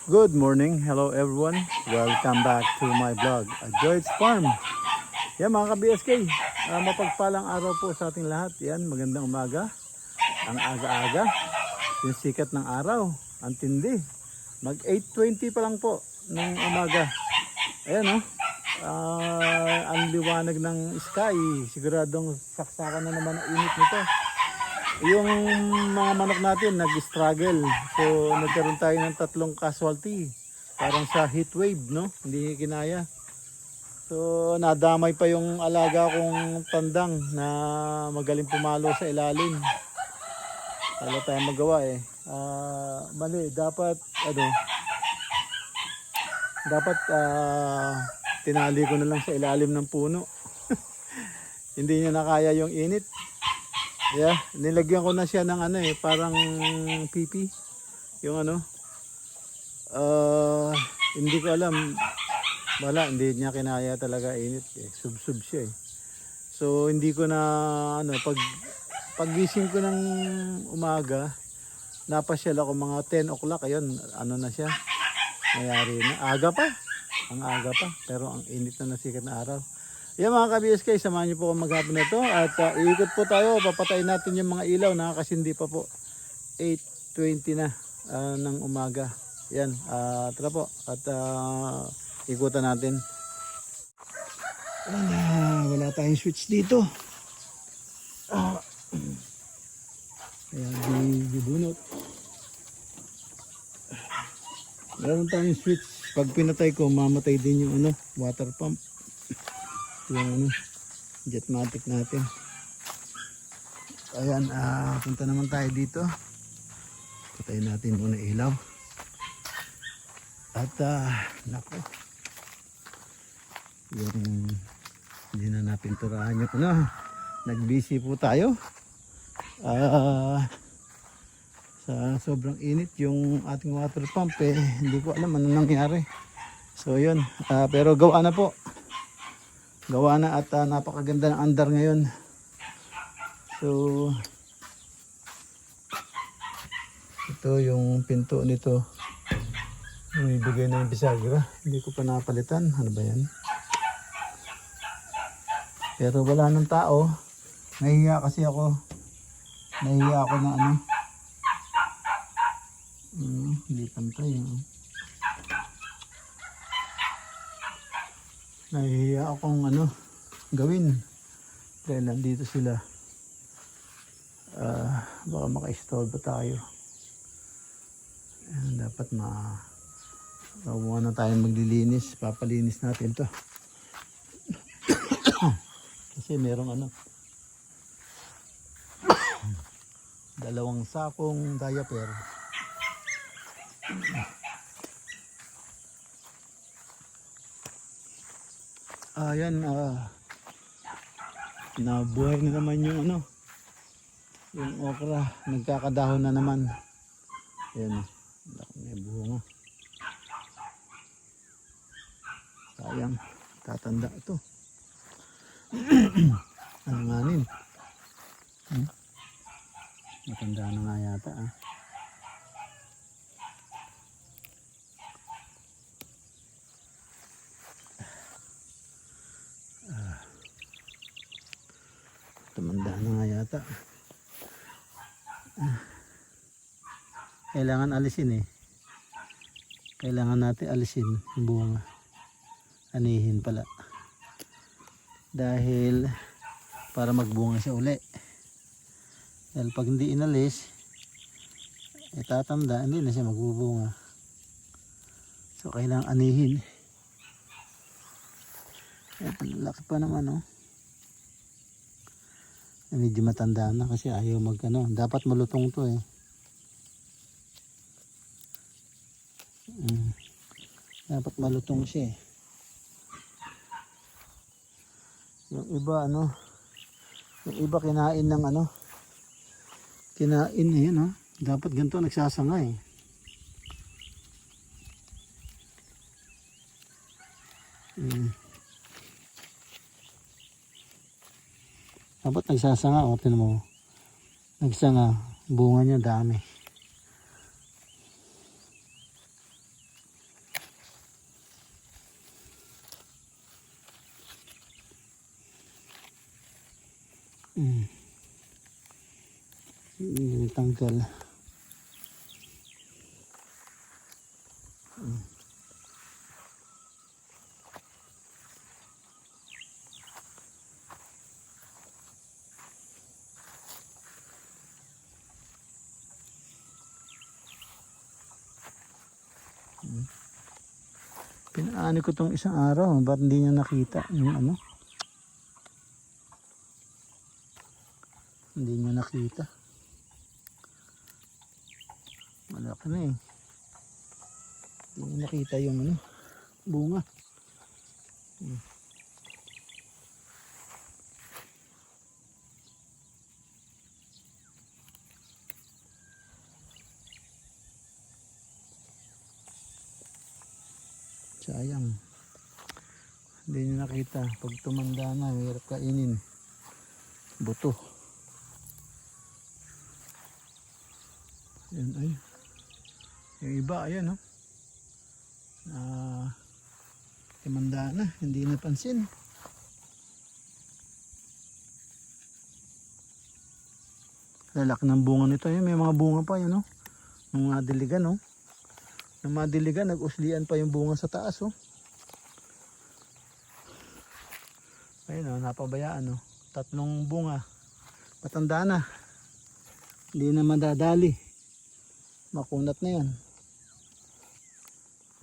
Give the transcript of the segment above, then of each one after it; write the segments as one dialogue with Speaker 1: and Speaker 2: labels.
Speaker 1: Good morning, hello everyone. Welcome back to my vlog, Joy's Farm. Yan mga ka-BSK, mapagpalang araw po sa ating lahat. Yan, magandang umaga. Ang aga-aga, yung sikat ng araw, ang tindi. Mag 8:20 pa lang po ng umaga. Ayan ang liwanag ng sky. Siguradong saksakan na naman ang init nito. Yung mga manok natin nag-struggle. So nagkaroon tayo ng 3 casualty. Parang sa heat wave, no? Hindi kinaya. So nadamay pa yung alaga kong tandang na magaling pumalo sa ilalim. Wala tayong magawa eh. Mali, dapat tinali ko na lang sa ilalim ng puno. Hindi niya nakaya yung init. Yeah, nilagyan ko na siya ng parang pipi. Yung hindi ko alam. Wala, hindi niya kinaya talaga init eh. Sub-sub siya eh. So hindi ko na paggising ko ng umaga, napasyal ako mga 10 o'clock. Ayun, na siya. Mayari na. Aga pa. Ang aga pa. Pero ang init na sikat na araw. Yan mga ka-BSK, samahan niyo po akong maghapon na ito at iikot po tayo, papatayin natin yung mga ilaw, nakakasindi pa po. 8:20 na ng umaga. Yan, tara po at ikutan natin. Wala tayong switch dito. Kaya bibunot. Meron tayong switch. Pag pinatay ko, mamatay din yung water pump. Yung jetmatic natin. Ayan, punta naman tayo dito. Patayin natin muna ilaw. At nako, yung hindi na napinturahan yung nagbisi po tayo. Sa sobrang init yung ating water pump hindi ko alam ano nangyari. So yun, pero gawa na po. Gawa na at napakaganda ng andar ngayon. So ito yung pinto nito. Ibigay na yung bisagra. Hindi ko pa napalitan. Ano ba yan? Pero wala nang tao. Nahihiya kasi ako. Nahihiya ako na hindi pantay. Nahihiya akong gawin dahil nandito sila. Baka maka-istorbo tayo. Dapat muna tayong maglilinis. Papalinis natin to. Kasi merong 2 sakong diaper. Ayan, nabuhay na naman yung yung okra, nagkakadahon na naman. Ayan, may bunga. Sayang, tatanda ito. Alanganin. Matanda na nga yata tumanda na nga yata. Kailangan alisin kailangan natin alisin yung bunga, anihin pala dahil para magbunga siya uli. Dahil pag hindi inalis tatanda, hindi na siya magbubunga. So kailangan anihin. Laki pa naman medyo matanda na kasi ayaw dapat malutong to dapat malutong siya yung iba yung iba kinain ng kinain dapat ganito nagsasanga dapat nagsasanga tingnan mo, nagsanga, bunga niya dami. Tanggal. Pinaani ko tong isang araw, ba't hindi niya nakita yung ano? Hindi niya nakita. Malaki na eh. Hindi niya nakita yung ano, bunga. Sayang. Hindi niya nakita. Pag tumanda na, hirap kainin. Buto. Ayan ay. Yung iba, ayan oh. Tumanda na, hindi napansin. Lalaki ng bunga nito. Ayan, may mga bunga pa yan oh. Nung diligan oh. Nung madiligan, nag-uslian pa yung bunga sa taas oh. Ayun oh, napabayaan oh. 3 bunga. Patanda na. Hindi na madadali. Makunat na yan.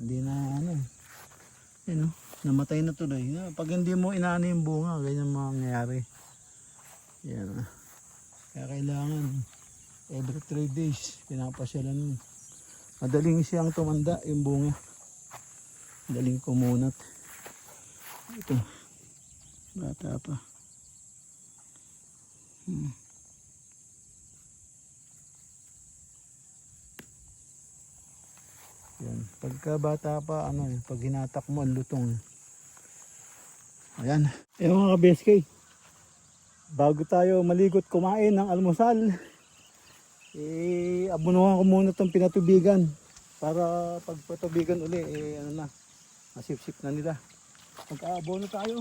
Speaker 1: Hindi na ano. Ayun oh, namatay na tuloy. Pag hindi mo inaano yung bunga, ganyan mangyayari. Yan oh. Kaya kailangan every 3 days pinapasyalan mo. Madaling siyang tumanda yung bunga. Madaling kumunat. Ito. Bata pa. Yan. Pagka bata pa, ano, pag hinatak mo, ang lutong. Ayan. Ayan mga ka-BSK. Bago tayo maligot kumain ng almusal, abunuhan ko muna itong pinatubigan para pag patubigan uli ano na, masip-sip na nila. Mag-aabono tayo.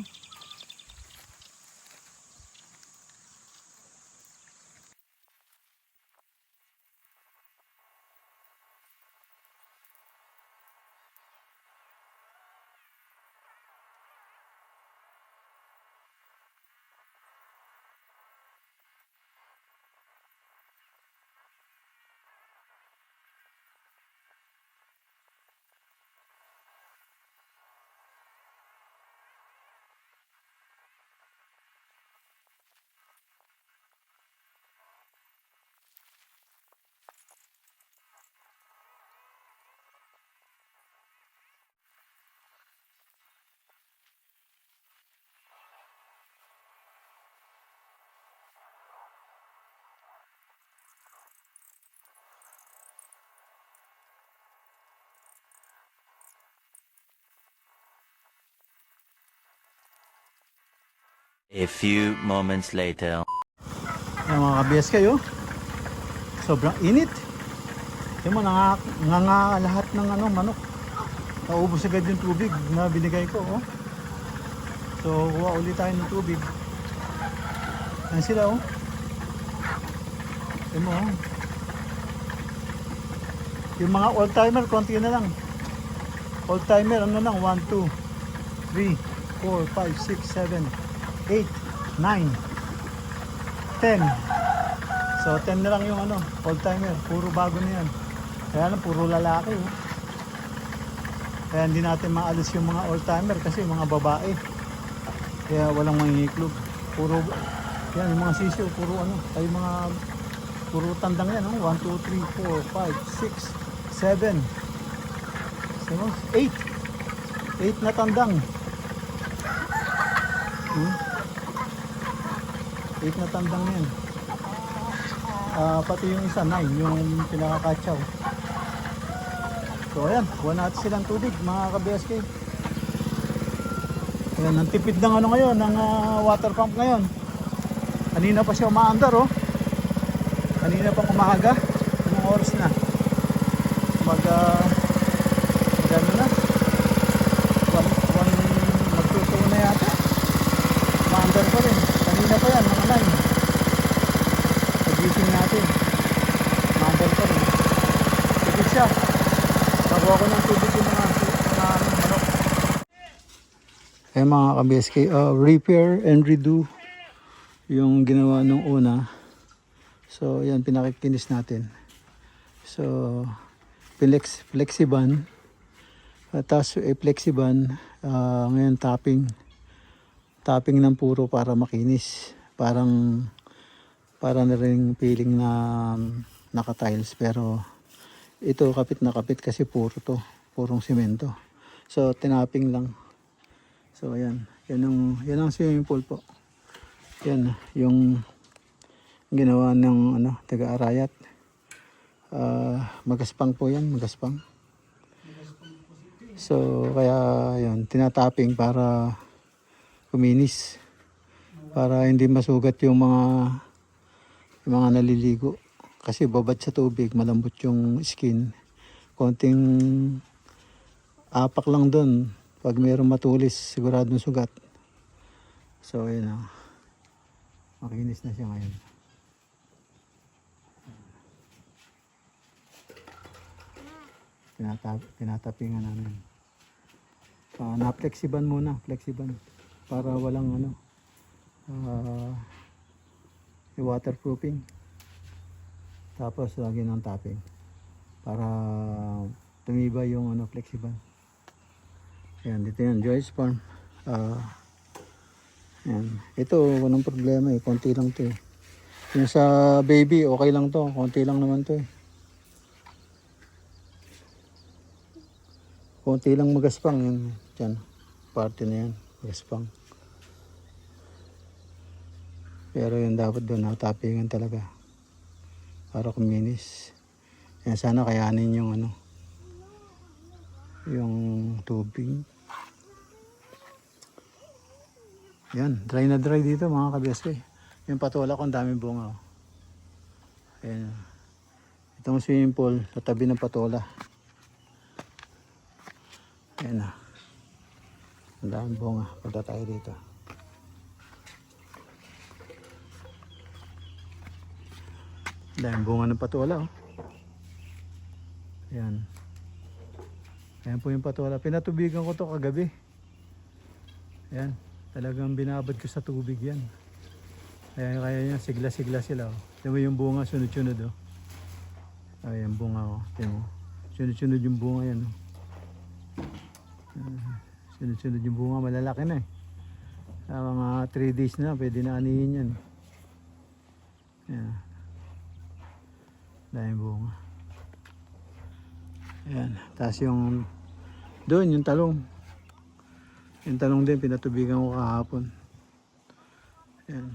Speaker 2: A few moments later.
Speaker 1: Ayan mga ka-BSK oh. Sobrang init. Yung mo nanganga lahat ng ano, manok. Naubos agad yung tubig na binigay ko oh. So kuha ulit tayo ng tubig. Ayan sila oh. Ayan mo oh. Yung mga old timer konti na lang. Old timer ano lang 1, 2, 3, 4, 5, 6, 7, 8, 9, 10. So 10 na lang yung ano, old timer. Puro bago na yan. Kaya lang puro lalaki oh. Kaya hindi natin maalis yung mga old timer kasi mga babae. Kaya walang mangingiklog. Puro yan yung mga sisyo, puro ano, ay mga puro tandang yan oh. 1, 2, 3, 4, 5, 6, 7. So, 8. 8 na tandang. 8 na tandang yan. Pati yung isa 9, yung pinakakatsaw. So ayan, kuha natin silang tubig mga ka-BSK. Ayan, ang tipid ng ano ngayon, ng water pump ngayon. Kanina pa siya umaandar oh. Kanina pa umaga. Anong oras na? Magano na? Magtutuo na yata. Umaandar pa rin. Kanina pa yan, mga 9. Kuha ko ng tubig yung mga manok. Eh mga ka-BSK, repair and redo yung ginawa nung una. So yan, pinakikinis natin. So flexiban. Tapos flexiban, ngayon tapping ng puro para makinis. Para na rin feeling na naka-tiles, pero ito kapit na kapit kasi purong simento. So tinapping lang. So ayan, yan ang swimming pool po. Yan yung ginawa ng taga-Arayat. Magaspang po yan, magaspang. So kaya yan, tinatapping para kuminis, para hindi masugat yung mga naliligo. Kasi babad sa tubig, malambot yung skin. Konting apak lang doon. Pag mayroong matulis, siguradong sugat. So ayun na. Makinis na siya ngayon. Tinatapingan namin. Na-flexiban muna. Flexiban. Para walang waterproofing. Tapos lagi ng tapping. Para tumibay yung flexiban. Ayan, dito yan, Joyce Farm. Ayan. Ito, walang problema eh. Konti lang to eh. Yung sa baby, okay lang to. Konti lang naman to eh. Konti lang magaspang yan. Diyan, parte na yan. Magaspang. Pero yun dapat doon, natapingan talaga. Para kuminis. Yan, sana kayanin yung yung tubig. Yan, dry na dry dito mga kabiyasay. Yung patola ko, ang daming bunga. Ayan. Itong swimming pool sa tabi ng patola. Ayan na. Ang daming bunga. Punta tayo dito. Ang daming bunga ng patola. Oh. Ayan. Ayan po yung patola. Pinatubigan ko to kagabi. Ayan. Talagang binabad ko sa tubig yan. Kaya yan, sigla-sigla sila. Oh. Tignan mo yung bunga, sunod-sunod. Oh. Ayan, bunga. Oh. Tignan mo. Sunod-sunod yung bunga yan. Oh. Sunod-sunod yung bunga. Malalaki na eh. Sa mga 3 days na, pwede na anihin yan. Ayan. Dahil bunga. Ayan. Tapos yung doon, yung talong. Yung talong din, pinatubigan ko kahapon. Ayan.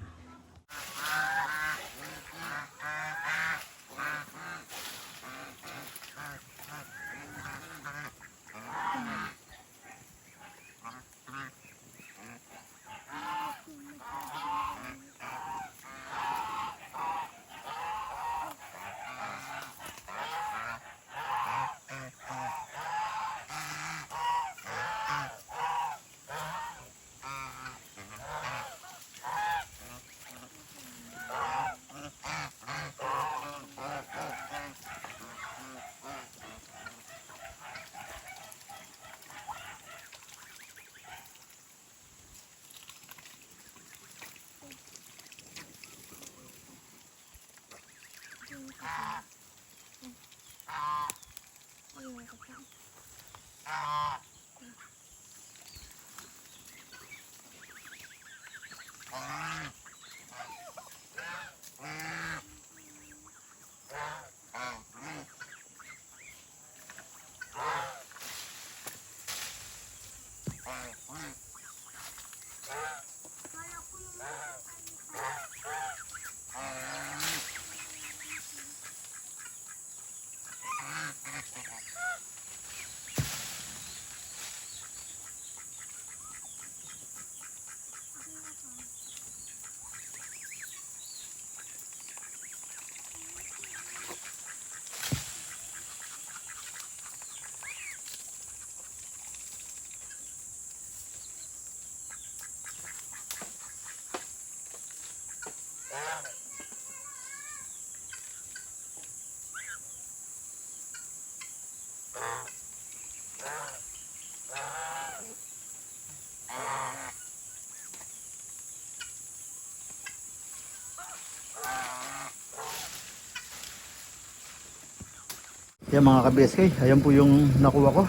Speaker 1: Yan mga ka-BSK, ayan po yung nakuha ko.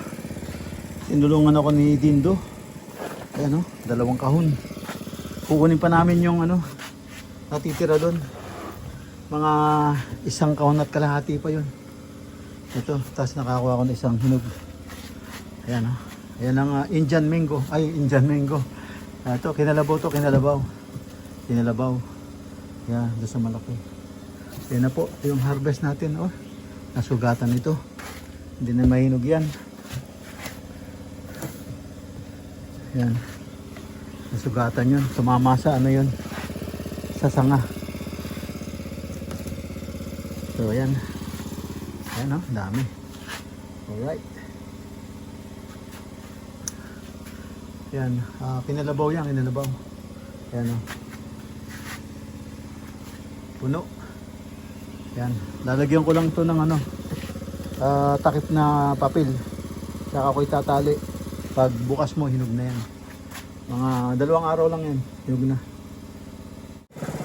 Speaker 1: Tinulungan ako ni Dindo. Ayan o, 2 kahon. Kukunin pa namin yung natitira doon. Mga 1 kahon at kalahati pa yun. Ito, tapos nakakuha ko ng 1 hinog. Ayan o. Ayan ang Indian mango. Ay, Indian mango. Ito, kinalabaw to, kinalabaw. Kinalabaw. Yan, doon sa malaki. Ayan na po, yung harvest natin. Oh, nasugatan ito. Hindi na mahinog yan. Yan. Nasugatan yun. Tumama sa yun. Sa sanga. So, ayan. Ayan o, dami. Alright. Yan. Kinalabaw yan, kinalabaw. Ayan o. Puno. Yan. Lalagyan ko lang to ng takip na papel. Saka ko itatali. Pag bukas mo, hinog na yan. Mga 2 araw lang yan. Hinog na.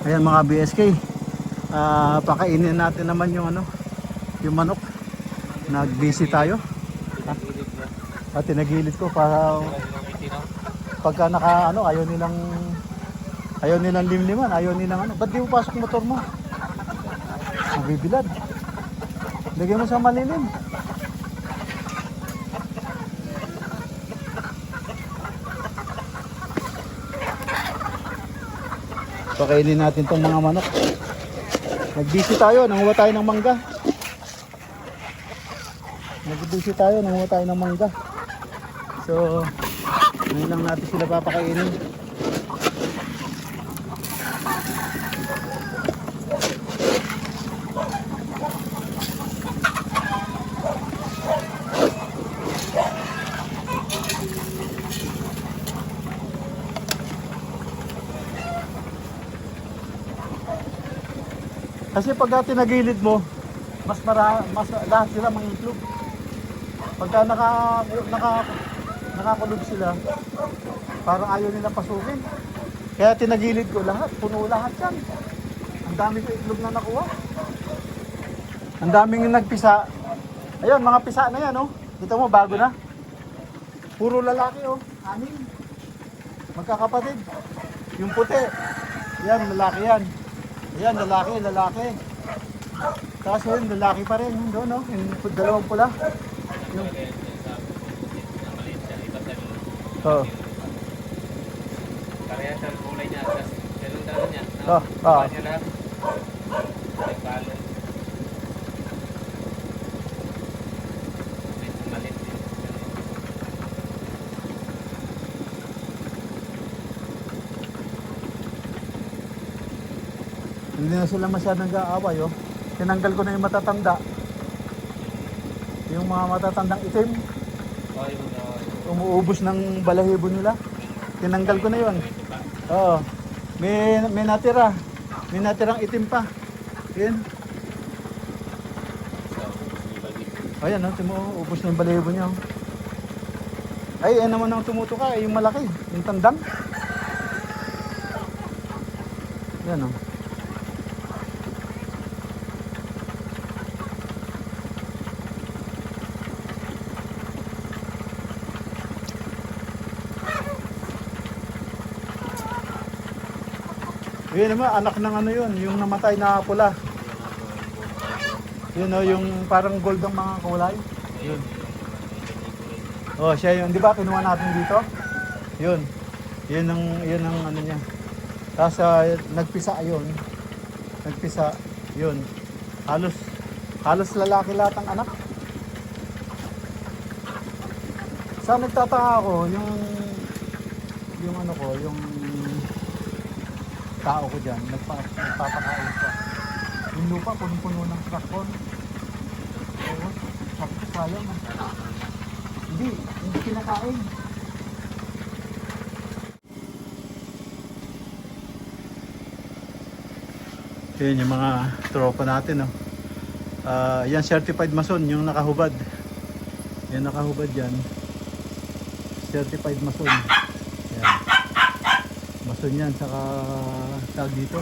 Speaker 1: Ayan mga BSK. Pakainin natin naman yung yung manok. Nag-busy tayo. At tinagilid ko para pagka ayaw nilang limliman, ayaw nilang ba't di mo pasok motor mo? Mabibilad. Lagyan mo sa malilim. Pakainin natin tong mga manok. Nag-busy tayo, nanguha tayo ng mangga. Nag-busy tayo, nanguha tayo ng mangga. So, ngayon lang natin sila papakainin. Kasi pag tinagilid mo, mas lahat sila mangitlog. Pagka nakakulog sila, parang ayaw nila pasukin. Kaya tinagilid ko lahat, puno lahat yan. Ang dami ko itlog na nakuha. Ang daming nagpisa. Ayun, mga pisa na yan, oh. Kita mo, bago na. Puro lalaki, oh. 6. Magkakapatid. Yung puti, yan, lalaki yan. Ayan, lalaki. Tapos yun, lalaki pa rin. Doon, no? Yung 2 pula. Yung... Oh.
Speaker 3: Kaya sa kulay niya, tapos ganun daw niya.
Speaker 1: Oh.
Speaker 3: Niya lahat. Nagbalon. Malit din.
Speaker 1: Hindi na sila masyadong nag-aaway, oh. Tinanggal ko na yung matatanda. Yung mga matatandang itim.
Speaker 3: Okay,
Speaker 1: Umuubos ng balahibo nila. Tinanggal ko na yun. Oo. May natira. May natirang itim pa. Yan. Ayan, oh, ubos na yung balahibo niya. Oh. Ay, yan naman ang tumutuka. Yung malaki. Yung tandang. Yan, oh. Yun naman, anak ng yun, yung namatay na pula. Yun o, yung parang gold ang mga kulay. Yun. Oh, siya yun. Di ba kinuha natin dito? Yun. Yun ang niya. Tapos nagpisa yun. Nagpisa. Yun. Halos lalaki lahat ang anak. Saan nagtataka ako, yung tao ko dyan, nagpapakain pa. Yung lupa, punong-puno ng trakon. Oo, sayang. Hindi kinakain. Yun yung mga tropa natin, oh. Yan certified mason, yung nakahubad. Yan nakahubad dyan. Certified mason. Yan. Mason yan, saka tag dito.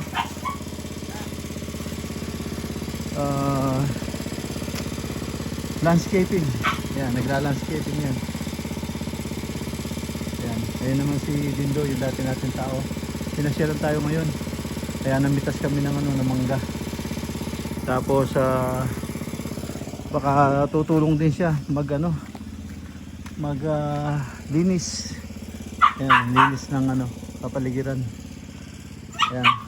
Speaker 1: ah, landscaping. Yan, nagla-landscaping yan. Yan, ayun naman si Dindo, yung dati natin tao. Pinasyalan tayo ngayon. Kaya namitas kami ng ano, ng mangga. Tapos baka tutulong din siya mag ano, mag linis. Yan, linis ng ano, kapaligiran. Yan.